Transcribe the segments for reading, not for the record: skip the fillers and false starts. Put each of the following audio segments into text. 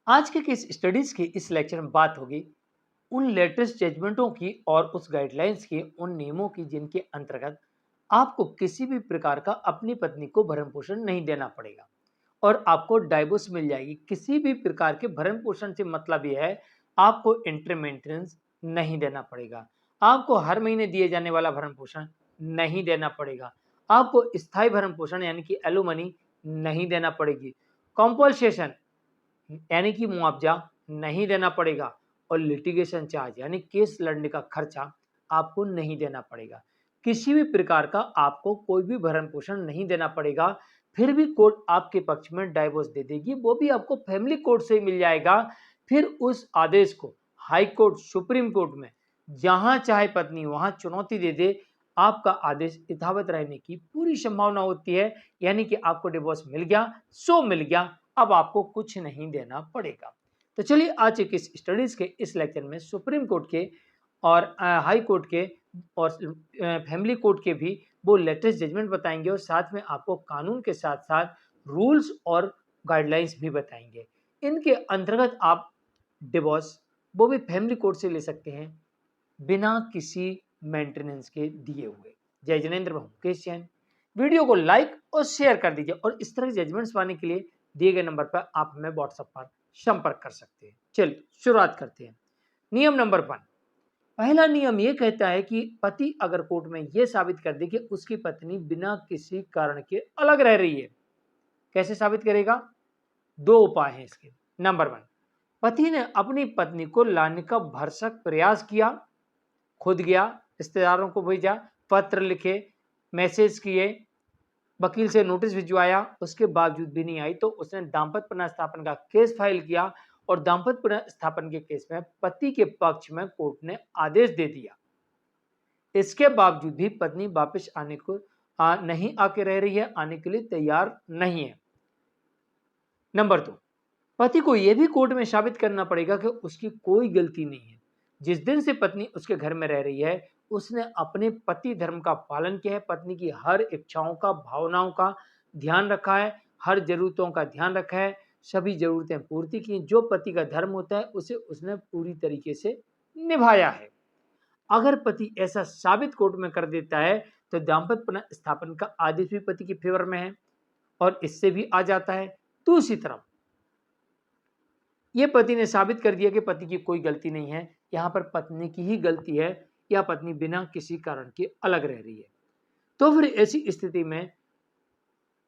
आज के case studies की इस लेक्चर में बात होगी उन लेटेस्ट जजमेंटों की और उस गाइडलाइंस की, उन नियमों की जिनके अंतर्गत आपको किसी भी प्रकार का अपनी पत्नी को भरण पोषण नहीं देना पड़ेगा और आपको डाइवोर्स मिल जाएगी। किसी भी प्रकार के भरण पोषण से मतलब यह है आपको इंटर मेंटेनेंस नहीं देना पड़ेगा, आपको हर महीने दिए जाने वाला भरण पोषण नहीं देना पड़ेगा, आपको स्थायी भरण पोषण यानी कि एलुमनी नहीं देना पड़ेगी, कॉम्पनसेशन यानी कि मुआवजा नहीं देना पड़ेगा और लिटिगेशन चार्ज यानी केस लड़ने का खर्चा आपको नहीं देना पड़ेगा। किसी भी प्रकार का आपको कोई भी भरण पोषण नहीं देना पड़ेगा। फिर भी कोर्ट आपके पक्ष में डाइवोर्स दे देगी, वो भी आपको फैमिली कोर्ट से मिल जाएगा। फिर उस आदेश को हाई कोर्ट, सुप्रीम कोर्ट में जहां चाहे पत्नी वहां चुनौती दे दे, आपका आदेश यथावत रहने की पूरी संभावना होती है। यानी कि आपको डिवोर्स मिल गया सो मिल गया, अब आपको कुछ नहीं देना पड़ेगा। तो चलिए आज के इस स्टडीज के इस लेक्चर में सुप्रीम कोर्ट के और हाई कोर्ट के और फैमिली कोर्ट के भी वो लेटेस्ट जजमेंट बताएंगे और साथ में आपको कानून के साथ साथ रूल्स और गाइडलाइंस भी बताएंगे। इनके अंतर्गत आप डिवोर्स वो भी फैमिली कोर्ट से ले सकते हैं बिना किसी मेंटेनेंस के दिए हुए। जय जिनेंद्र, मुकेश जैन। वीडियो को लाइक और शेयर कर दीजिए और इस तरह के जजमेंट्स पाने के लिए दिए गए नंबर पर आप हमें व्हाट्सएप पर संपर्क कर सकते हैं। चलिए शुरुआत करते हैं। नियम नंबर 1, पहला नियम यह कहता है कि पति अगर कोर्ट में यह साबित कर दे कि उसकी पत्नी बिना किसी कारण के अलग रह रही है, कैसे साबित करेगा? 2 उपाय हैं इसके। नंबर 1, पति ने अपनी पत्नी को लाने का भरसक प्रयास किया, खुद गया, रिश्तेदारों को भेजा, पत्र लिखे, मैसेज किए, वकील से नोटिस भिजवाया, उसके बावजूद भी नहीं आई तो उसने दाम्पत्य पुनर्स्थापन का केस फाइल किया और दाम्पत्य पुनर्स्थापन के केस में पति के पक्ष में कोर्ट ने आदेश दे दिया। इसके बावजूद भी पत्नी वापस आने को नहीं आके रह रही है, आने के लिए तैयार नहीं है। नंबर 2, पति को यह भी कोर्ट में साबित करना पड़ेगा कि उसकी कोई गलती नहीं है। जिस दिन से पत्नी उसके घर में रह रही है उसने अपने पति धर्म का पालन किया है, पत्नी की हर इच्छाओं का, भावनाओं का ध्यान रखा है, हर जरूरतों का ध्यान रखा है, सभी जरूरतें पूर्ति की। जो पति का धर्म होता है उसे उसने पूरी तरीके से निभाया है। अगर पति ऐसा साबित कोर्ट में कर देता है तो दाम्पत्य पुनर्स्थापन का आदेश भी पति के फेवर में है और इससे भी आ जाता है। दूसरी तरफ ये पति ने साबित कर दिया कि पति की कोई गलती नहीं है, यहां पर पत्नी की ही गलती है या पत्नी बिना किसी कारण के अलग रह रही है, तो फिर ऐसी स्थिति में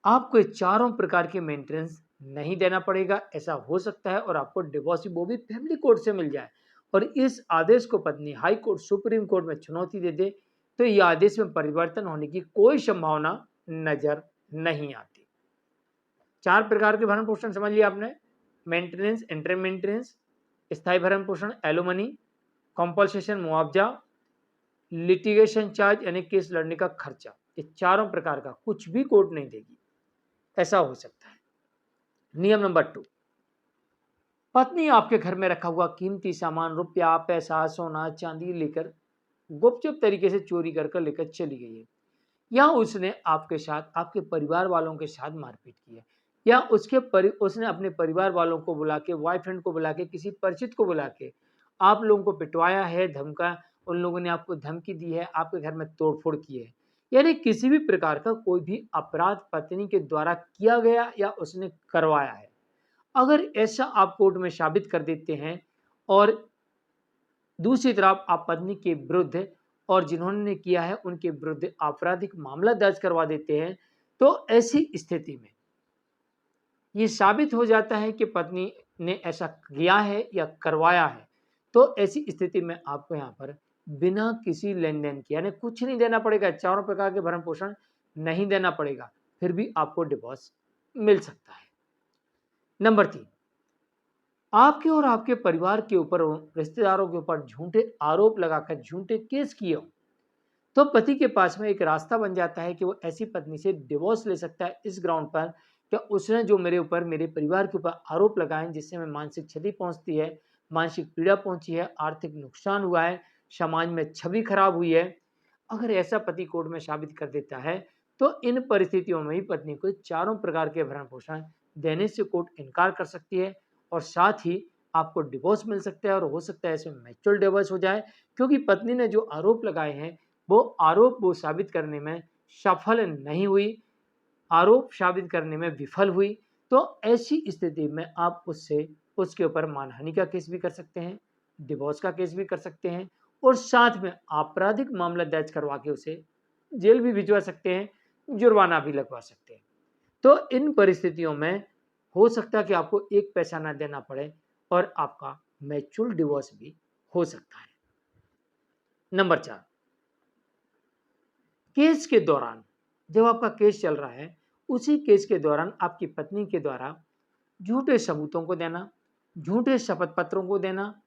आपको चारों प्रकार के मेंटेनेंस नहीं देना पड़ेगा। ऐसा हो सकता है और आपको डिवोर्स वो भी फैमिली कोर्ट से मिल जाए और इस आदेश को पत्नी हाई कोर्ट, सुप्रीम कोर्ट में चुनौती दे दे तो यह आदेश में परिवर्तन होने की कोई संभावना नजर नहीं आती। 4 प्रकार के भरण पोषण समझ लिया आपने: मेंटेनेंस, इंटर मेंटेनेंस, स्थायी भरण पोषण, एलुमनी, कॉम्पनसेशन मुआवजा, लिटिगेशन चार्ज यानी केस लड़ने का खर्चा। ये चारों प्रकार का कुछ भी कोर्ट नहीं देगी, ऐसा हो सकता है। नियम नंबर 2, पत्नी आपके घर में रखा हुआ कीमती सामान, रुपया, पैसा, सोना, चांदी लेकर गुपचुप तरीके से चोरी कर लेकर चली गई है, या उसने आपके साथ, आपके परिवार वालों के साथ मारपीट की है, या उसने अपने परिवार वालों को बुला के, बॉयफ्रेंड को बुला के, किसी परिचित को बुला के आप लोगों को पिटवाया है, धमका, उन लोगों ने आपको धमकी दी है, आपके घर में तोड़फोड़ की है, यानी किसी भी प्रकार का कोई भी अपराध पत्नी के द्वारा किया गया या उसने करवाया है। अगर ऐसा आप कोर्ट में साबित कर देते हैं और दूसरी तरफ आप पत्नी के विरुद्ध और जिन्होंने किया है उनके विरुद्ध आपराधिक मामला दर्ज करवा देते हैं, तो ऐसी स्थिति में ये साबित हो जाता है कि पत्नी ने ऐसा किया है या करवाया है, तो ऐसी स्थिति में आपको यहाँ पर बिना किसी लेन देन के, यानी कुछ नहीं देना पड़ेगा, चारों प्रकार के भरण पोषण नहीं देना पड़ेगा, फिर भी आपको डिवोर्स मिल सकता है। नंबर 3, आपके और आपके परिवार के ऊपर, रिश्तेदारों के ऊपर झूठे आरोप लगाकर झूठे केस किए हो तो पति के पास में एक रास्ता बन जाता है कि वो ऐसी पत्नी से डिवोर्स ले सकता है इस ग्राउंड पर कि उसने जो मेरे ऊपर, मेरे परिवार के ऊपर आरोप लगाए जिससे हमें मानसिक क्षति पहुंचती है, मानसिक पीड़ा पहुंची है, आर्थिक नुकसान हुआ है, समाज में छवि खराब हुई है, अगर ऐसा पति कोर्ट में साबित कर देता है तो इन परिस्थितियों में ही पत्नी को चारों प्रकार के भरण पोषण देने से कोर्ट इनकार कर सकती है और साथ ही आपको डिवोर्स मिल सकता है और हो सकता है इसमें म्यूचुअल डिवोर्स हो जाए, क्योंकि पत्नी ने जो आरोप लगाए हैं वो आरोप वो साबित करने में सफल नहीं हुई, आरोप साबित करने में विफल हुई। तो ऐसी स्थिति में आप उससे उसके ऊपर मानहानि का केस भी कर सकते हैं, डिवोर्स का केस भी कर सकते हैं और साथ में आपराधिक मामला दर्ज करवा के उसे जेल भी भिजवा सकते हैं, जुर्माना भी लगवा सकते हैं। तो इन परिस्थितियों में हो सकता है कि आपको एक पैसा ना देना पड़े और आपका म्यूचुअल डिवोर्स भी हो सकता है। नंबर 4, केस के दौरान, जब आपका केस चल रहा है उसी केस के दौरान आपकी पत्नी के द्वारा झूठे सबूतों को देना, झूठे शपथ पत्रों को देना,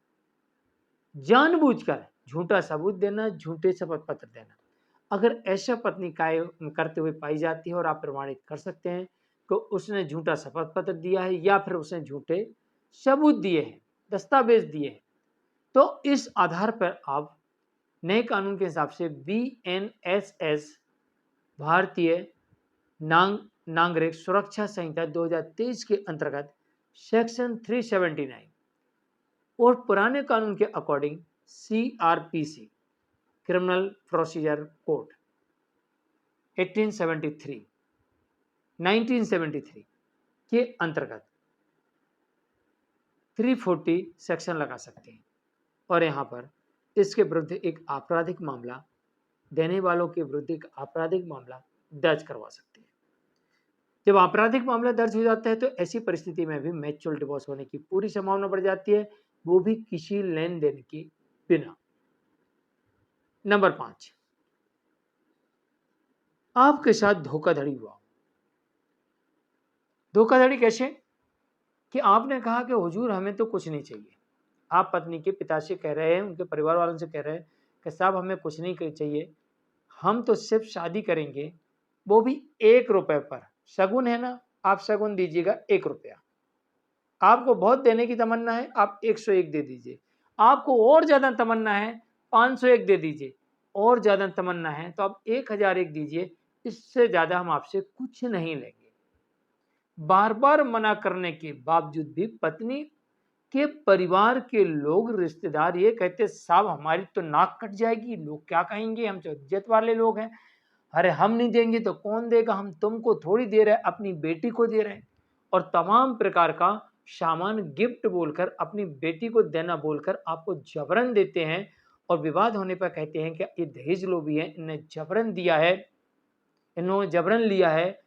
जानबूझकर झूठा सबूत देना, झूठे शपथ पत्र देना, अगर ऐसा पत्नी करते हुए पाई जाती है और आप प्रमाणित कर सकते हैं कि उसने झूठा शपथ पत्र दिया है या फिर उसने झूठे सबूत दिए हैं, दस्तावेज दिए हैं, तो इस आधार पर आप नए कानून के हिसाब से BNSS भारतीय नागरिक सुरक्षा संहिता 2023 के अंतर्गत सेक्शन 379 और पुराने कानून के according CRPC criminal procedure code 1973 के अंतर्गत 340 सेक्शन लगा सकते हैं और यहाँ पर इसके विरुद्ध एक आपराधिक मामला, देने वालों के विरुद्ध एक आपराधिक मामला दर्ज करवा सकते हैं। जब आपराधिक मामला दर्ज हो जाता है तो ऐसी परिस्थिति में भी म्यूचुअल डिवोर्स होने की पूरी संभावना बढ़ जाती है, वो भी किसी लेन देन के बिना। नंबर 5, आपके साथ धोखाधड़ी हुआ। धोखाधड़ी कैसे? कि आपने कहा कि हुजूर हमें तो कुछ नहीं चाहिए, आप पत्नी के पिता से कह रहे हैं, उनके परिवार वालों से कह रहे हैं कि साहब हमें कुछ नहीं चाहिए, हम तो सिर्फ शादी करेंगे, वो भी 1 रुपए पर। शगुन है ना, आप शगुन दीजिएगा 1 रुपया। आपको बहुत देने की तमन्ना है, आप 101 दे दीजिए। आपको और ज्यादा तमन्ना है, 501 दे दीजिए। और ज्यादा तमन्ना है तो आप 1001 दीजिए, इससे ज्यादा हम आपसे कुछ नहीं लेंगे। बार बार मना करने के बावजूद भी पत्नी के परिवार के लोग, रिश्तेदार ये कहते साहब हमारी तो नाक कट जाएगी, लोग क्या कहेंगे, हम तो इज्जत वाले लोग हैं, अरे हम नहीं देंगे तो कौन देगा, हम तुमको थोड़ी दे रहे, अपनी बेटी को दे रहे हैं। और तमाम प्रकार का सामान गिफ्ट बोलकर, अपनी बेटी को देना बोलकर आपको जबरन देते हैं और विवाद होने पर कहते हैं कि ये दहेज लोभी है, इन्हें जबरन दिया है, इन्होंने जबरन लिया है,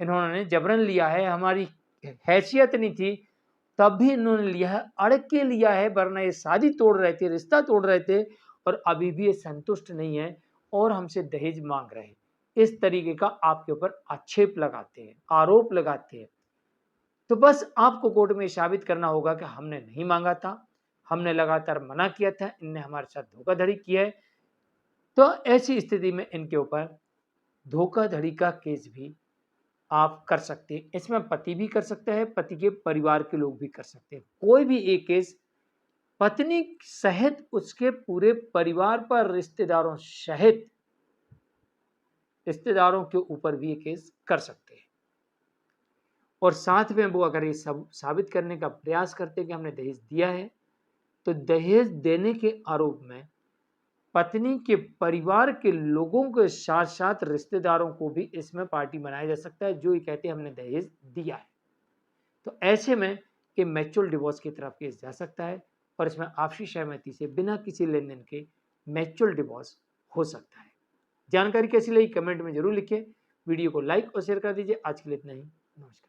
इन्होंने जबरन लिया है, हमारी हैसियत नहीं थी तब भी इन्होंने लिया है, अड़ के लिया है, वरना ये शादी तोड़ रहे थे, रिश्ता तोड़ रहे थे और अभी भी ये संतुष्ट नहीं है और हमसे दहेज मांग रहे हैं। इस तरीके का आपके ऊपर आक्षेप लगाते हैं, आरोप लगाते हैं। तो बस आपको कोर्ट में साबित करना होगा कि हमने नहीं मांगा था, हमने लगातार मना किया था, इनने हमारे साथ धोखाधड़ी की है। तो ऐसी स्थिति में इनके ऊपर धोखाधड़ी का केस भी आप कर सकते हैं। इसमें पति भी कर सकता है, पति के परिवार के लोग भी कर सकते हैं। कोई भी एक केस पत्नी सहित उसके पूरे परिवार पर, रिश्तेदारों सहित रिश्तेदारों के ऊपर भी ये केस कर सकते हैं। और साथ में वो अगर ये सब साबित करने का प्रयास करते हैं कि हमने दहेज दिया है, तो दहेज देने के आरोप में पत्नी के परिवार के लोगों के साथ साथ रिश्तेदारों को भी इसमें पार्टी बनाया जा सकता है, जो ये कहते हैं हमने दहेज दिया है। तो ऐसे में ये म्यूचुअल डिवोर्स की तरफ केस जा सकता है और इसमें आपसी सहमति से बिना किसी लेन देन के म्यूचुअल डिवोर्स हो सकता है। जानकारी कैसी लगी कमेंट में जरूर लिखिए, वीडियो को लाइक और शेयर कर दीजिए। आज के लिए इतना ही, नमस्कार।